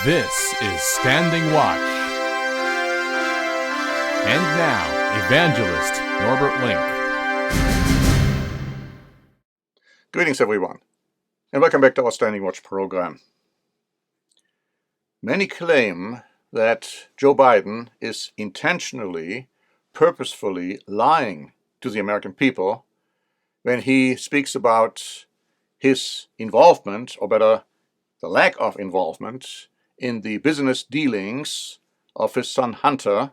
This is Standing Watch. And now, Evangelist Norbert Link. Greetings, everyone, and welcome back to our Standing Watch program. Many claim that Joe Biden is intentionally, purposefully lying to the American people when he speaks about his involvement, or better, the lack of involvement, in the business dealings of his son Hunter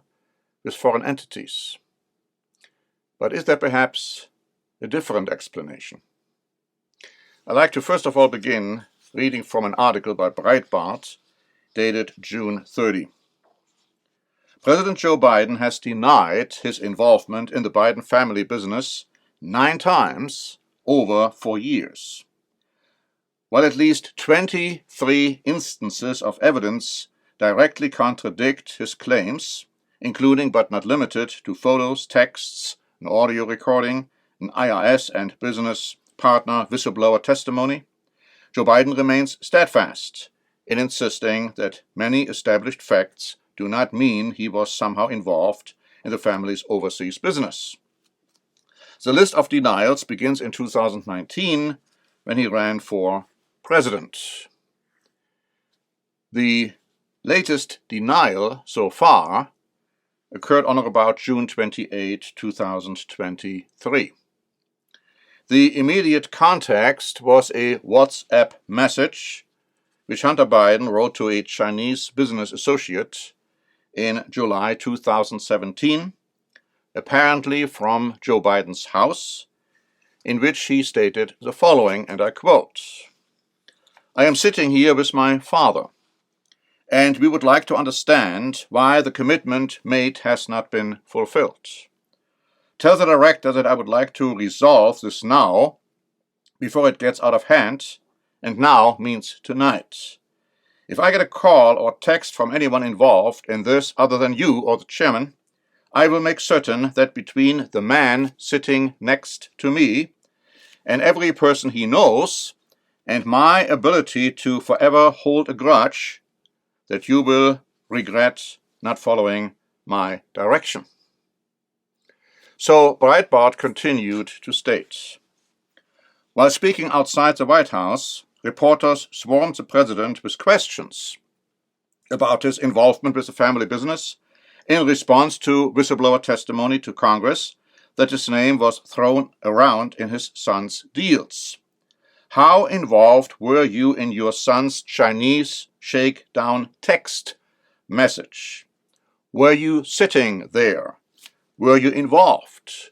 with foreign entities. But is there perhaps a different explanation? I'd like to first of all begin reading from an article by Breitbart dated June 30. President Joe Biden has denied his involvement in the Biden family business 9 times over 4 years. While at least 23 instances of evidence directly contradict his claims, including but not limited to photos, texts, an audio recording, an IRS and business partner whistleblower testimony, Joe Biden remains steadfast in insisting that many established facts do not mean he was somehow involved in the family's overseas business. The list of denials begins in 2019 when he ran for president. The latest denial so far occurred on or about June 28, 2023. The immediate context was a WhatsApp message which Hunter Biden wrote to a Chinese business associate in July 2017, apparently from Joe Biden's house, in which he stated the following, and I quote, "I am sitting here with my father, and we would like to understand why the commitment made has not been fulfilled. Tell the director that I would like to resolve this now, before it gets out of hand, and now means tonight. If I get a call or text from anyone involved in this other than you or the chairman, I will make certain that between the man sitting next to me and every person he knows, and my ability to forever hold a grudge, that you will regret not following my direction." So Breitbart continued to state, while speaking outside the White House, reporters swarmed the president with questions about his involvement with the family business in response to whistleblower testimony to Congress that his name was thrown around in his son's deals. How involved were you in your son's Chinese shakedown text message? Were you sitting there? Were you involved?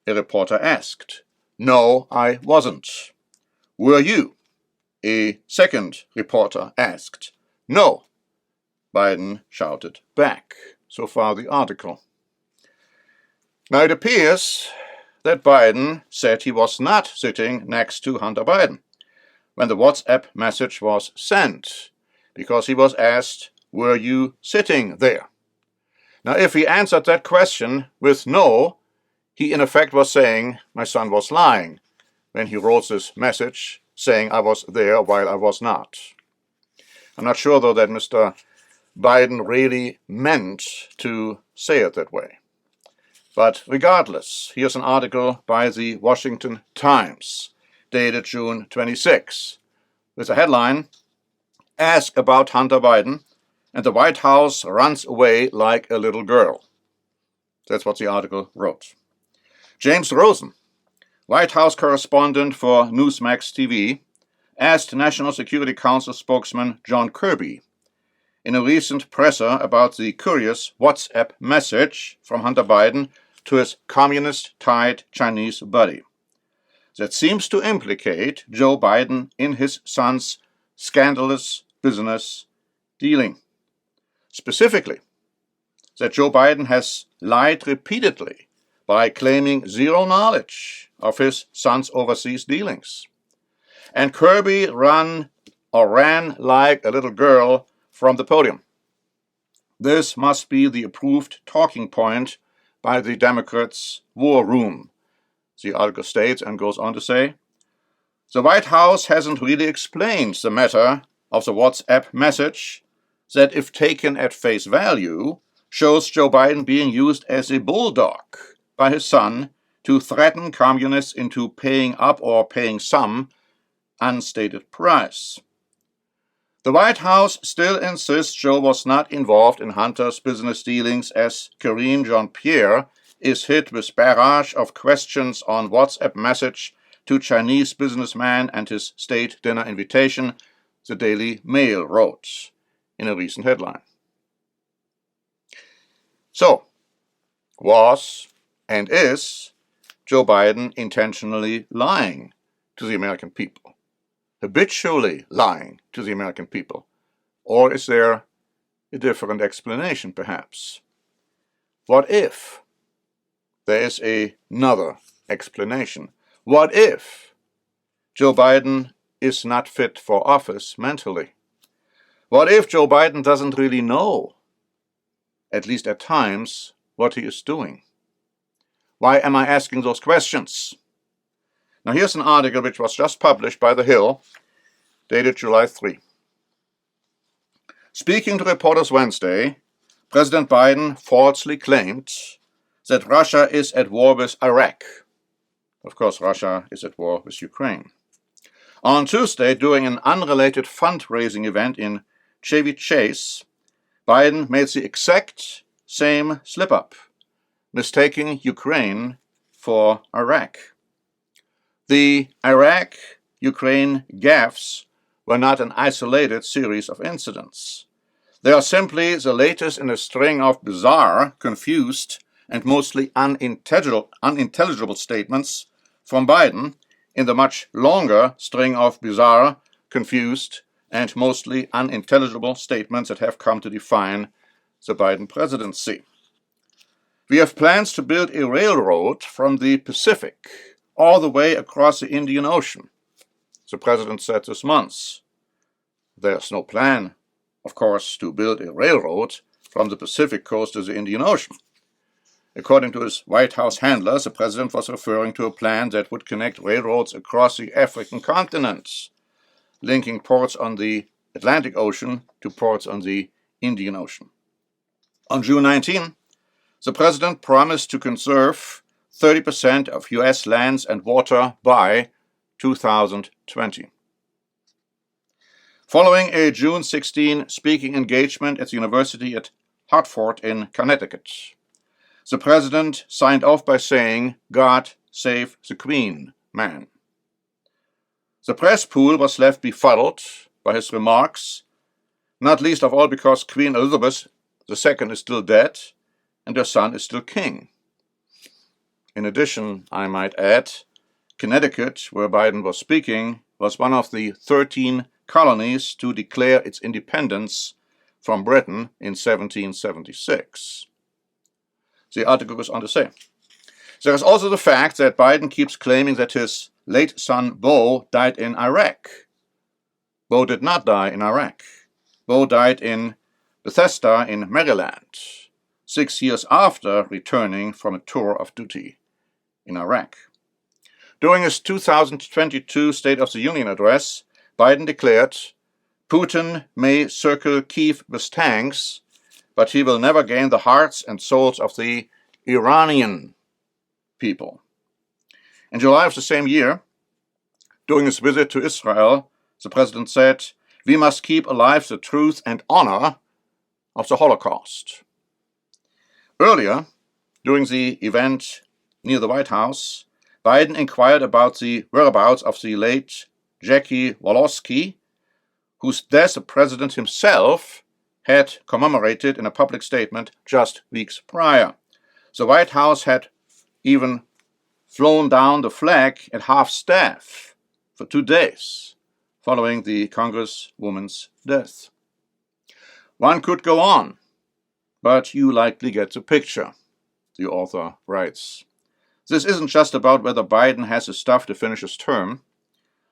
A reporter asked. No, I wasn't. Were you? A second reporter asked. No, Biden shouted back. So far the article. Now it appears that Biden said he was not sitting next to Hunter Biden when the WhatsApp message was sent, because he was asked, "Were you sitting there?" Now if he answered that question with no, he in effect was saying, my son was lying when he wrote this message saying I was there while I was not. I'm not sure though that Mr. Biden really meant to say it that way. But regardless, here's an article by the Washington Times, dated June 26, with the headline, "Ask about Hunter Biden, and the White House runs away like a little girl." That's what the article wrote. James Rosen, White House correspondent for Newsmax TV, asked National Security Council spokesman John Kirby in a recent presser about the curious WhatsApp message from Hunter Biden to his communist-tied Chinese buddy that seems to implicate Joe Biden in his son's scandalous business dealing. Specifically, that Joe Biden has lied repeatedly by claiming zero knowledge of his son's overseas dealings. And Kirby ran like a little girl from the podium. This must be the approved talking point by the Democrats' war room, the article states, and goes on to say, the White House hasn't really explained the matter of the WhatsApp message that, if taken at face value, shows Joe Biden being used as a bulldog by his son to threaten communists into paying up or paying some unstated price. The White House still insists Joe was not involved in Hunter's business dealings, as Karine Jean-Pierre is hit with barrage of questions on WhatsApp message to Chinese businessman and his state dinner invitation, the Daily Mail wrote in a recent headline. So, was and is Joe Biden intentionally lying to the American people? Habitually lying to the American people? Or is there a different explanation, perhaps? What if there is another explanation? What if Joe Biden is not fit for office mentally? What if Joe Biden doesn't really know, at least at times, what he is doing? Why am I asking those questions? Now here's an article which was just published by The Hill, dated July 3. Speaking to reporters Wednesday, President Biden falsely claimed that Russia is at war with Iraq. Of course, Russia is at war with Ukraine. On Tuesday, during an unrelated fundraising event in Chevy Chase, Biden made the exact same slip-up, mistaking Ukraine for Iraq. The Iraq-Ukraine gaffes were not an isolated series of incidents. They are simply the latest in a string of bizarre, confused, and mostly unintelligible statements from Biden in the much longer string of bizarre, confused, and mostly unintelligible statements that have come to define the Biden presidency. We have plans to build a railroad from the Pacific all the way across the Indian Ocean, the president said this month. There's no plan, of course, to build a railroad from the Pacific coast to the Indian Ocean. According to his White House handlers, the president was referring to a plan that would connect railroads across the African continent, linking ports on the Atlantic Ocean to ports on the Indian Ocean. On June 19, the president promised to conserve 30% of U.S. lands and water by 2020. Following a June 16 speaking engagement at the University at Hartford in Connecticut, the president signed off by saying, "God save the Queen, man." The press pool was left befuddled by his remarks, not least of all because Queen Elizabeth II is still dead and her son is still king. In addition, I might add, Connecticut, where Biden was speaking, was one of the 13 colonies to declare its independence from Britain in 1776. The article goes on to say, there is also the fact that Biden keeps claiming that his late son Beau died in Iraq. Beau did not die in Iraq. Beau died in Bethesda in Maryland, 6 years after returning from a tour of duty in Iraq. During his 2022 State of the Union address, Biden declared, "Putin may circle Kyiv with tanks, but he will never gain the hearts and souls of the Iranian people." In July of the same year, during his visit to Israel, the president said, "We must keep alive the truth and honor of the Holocaust." Earlier, during the event near the White House, Biden inquired about the whereabouts of the late Jackie Wolosky, whose death the president himself had commemorated in a public statement just weeks prior. The White House had even flown down the flag at half-staff for 2 days following the Congresswoman's death. One could go on, but you likely get the picture, the author writes. This isn't just about whether Biden has the stuff to finish his term,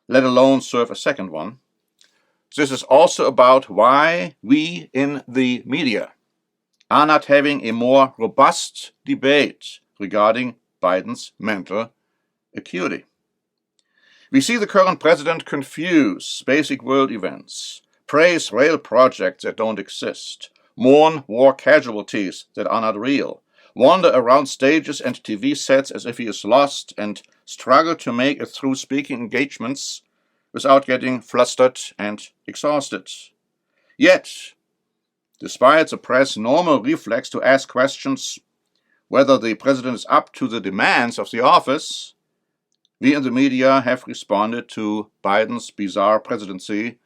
let alone serve a second one. This is also about why we in the media are not having a more robust debate regarding Biden's mental acuity. We see the current president confuse basic world events, praise rail projects that don't exist, mourn war casualties that are not real, wander around stages and TV sets as if he is lost, and struggle to make it through speaking engagements without getting flustered and exhausted. Yet, despite the press' normal reflex to ask questions whether the president is up to the demands of the office, we in the media have responded to Biden's bizarre presidency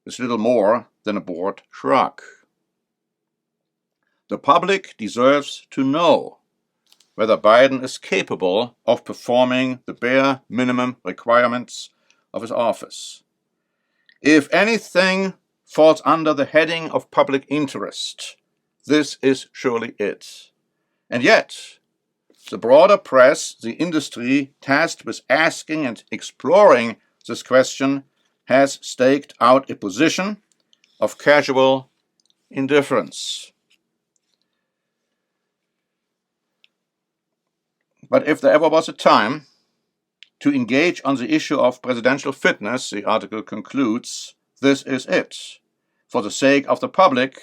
with little more than a bored shrug. The public deserves to know whether Biden is capable of performing the bare minimum requirements of his office. If anything falls under the heading of public interest, this is surely it. And yet, the broader press, the industry tasked with asking and exploring this question, has staked out a position of casual indifference. But if there ever was a time to engage on the issue of presidential fitness, the article concludes, this is it, for the sake of the public,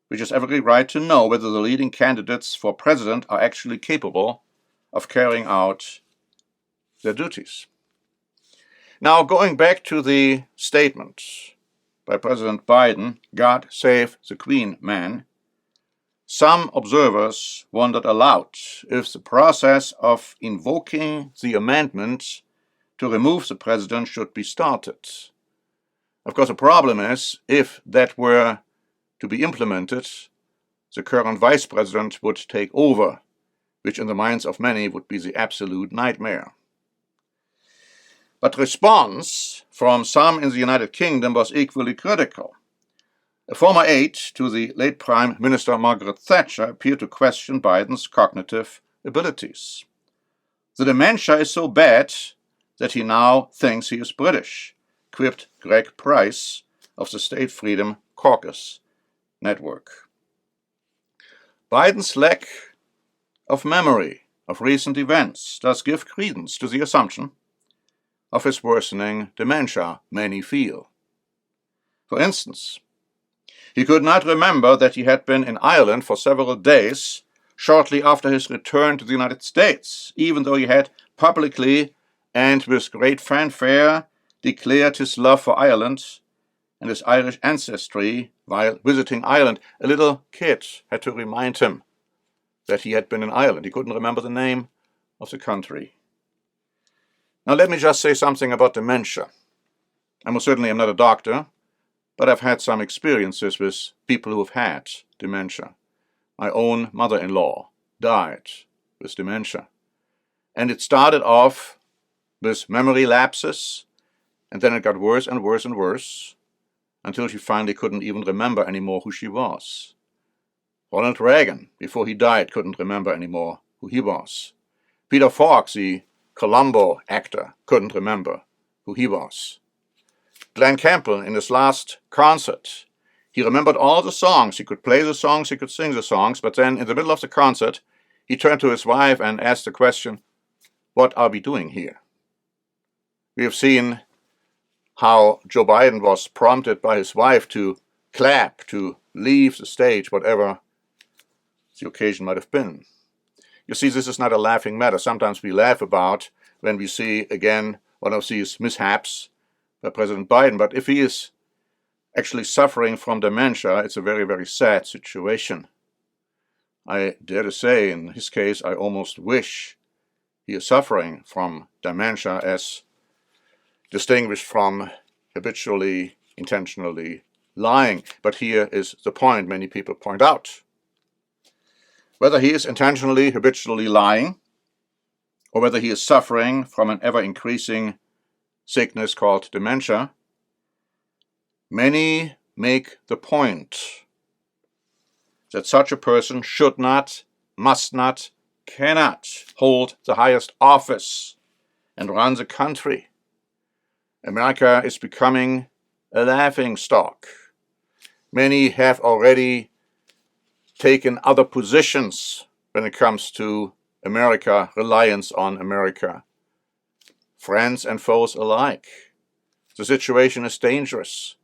which has every right to know whether the leading candidates for president are actually capable of carrying out their duties. Now, going back to the statement by President Biden, God save the Queen man, some observers wondered aloud if the process of invoking the amendment to remove the president should be started. Of course, the problem is, if that were to be implemented, the current vice president would take over, which in the minds of many would be the absolute nightmare. But response from some in the United Kingdom was equally critical. A former aide to the late Prime Minister Margaret Thatcher appeared to question Biden's cognitive abilities. The dementia is so bad that he now thinks he is British, quipped Greg Price of the State Freedom Caucus network. Biden's lack of memory of recent events does give credence to the assumption of his worsening dementia, many feel. For instance, he could not remember that he had been in Ireland for several days shortly after his return to the United States, even though he had publicly and with great fanfare declared his love for Ireland and his Irish ancestry while visiting Ireland. A little kid had to remind him that he had been in Ireland. He couldn't remember the name of the country. Now let me just say something about dementia. I most certainly am not a doctor, but I've had some experiences with people who have had dementia. My own mother-in-law died with dementia. And it started off with memory lapses, and then it got worse and worse and worse, until she finally couldn't even remember anymore who she was. Ronald Reagan, before he died, couldn't remember anymore who he was. Peter Falk, the Columbo actor, couldn't remember who he was. Glenn Campbell, in his last concert, he remembered all the songs. He could play the songs, he could sing the songs, but then in the middle of the concert, he turned to his wife and asked the question, "What are we doing here?" We have seen how Joe Biden was prompted by his wife to clap, to leave the stage, whatever the occasion might have been. You see, this is not a laughing matter. Sometimes we laugh about when we see, again, one of these mishaps by President Biden. But if he is actually suffering from dementia, it's a very, very sad situation. I dare to say, in his case, I almost wish he is suffering from dementia as distinguished from habitually, intentionally lying. But here is the point many people point out. Whether he is intentionally, habitually lying, or whether he is suffering from an ever-increasing sickness called dementia, many make the point that such a person should not, must not, cannot hold the highest office and run the country. America is becoming a laughingstock. Many have already taken other positions when it comes to America, reliance on America. Friends and foes alike. The situation is dangerous.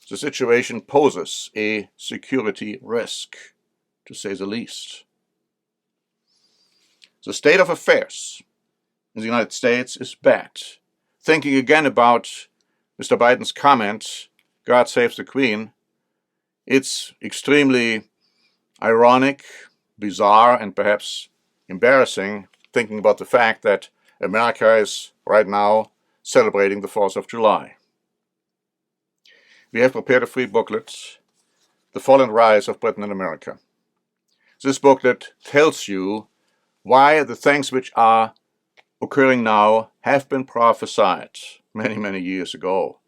The situation poses a security risk, to say the least. The state of affairs in the United States is bad. Thinking again about Mr. Biden's comment, God save the Queen, it's extremely ironic, bizarre, and perhaps embarrassing, thinking about the fact that America is right now celebrating the 4th of July. We have prepared a free booklet, The Fall and Rise of Britain and America. This booklet tells you why the things which are occurring now have been prophesied many, many years ago.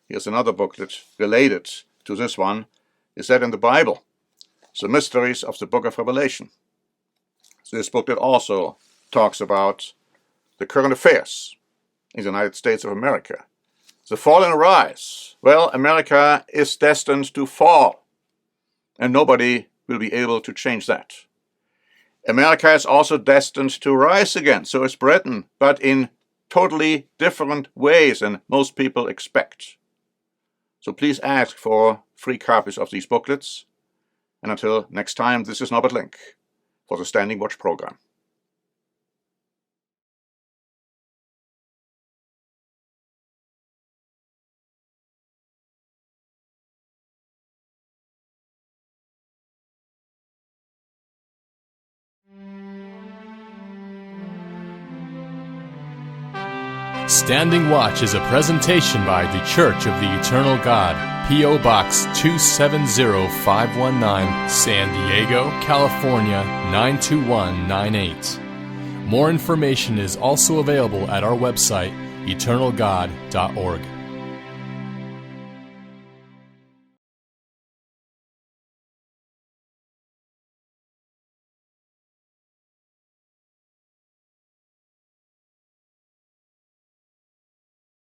Here's another booklet related to this one. Is that in the Bible? The Mysteries of the Book of Revelation. This booklet also talks about the current affairs in the United States of America. The fall and rise. Well, America is destined to fall, and nobody will be able to change that. America is also destined to rise again, so is Britain, but in totally different ways than most people expect. So please ask for free copies of these booklets. And until next time, this is Norbert Link for the Standing Watch program. Standing Watch is a presentation by The Church of the Eternal God, P.O. Box 270519, San Diego, California 92198. More information is also available at our website, eternalgod.org.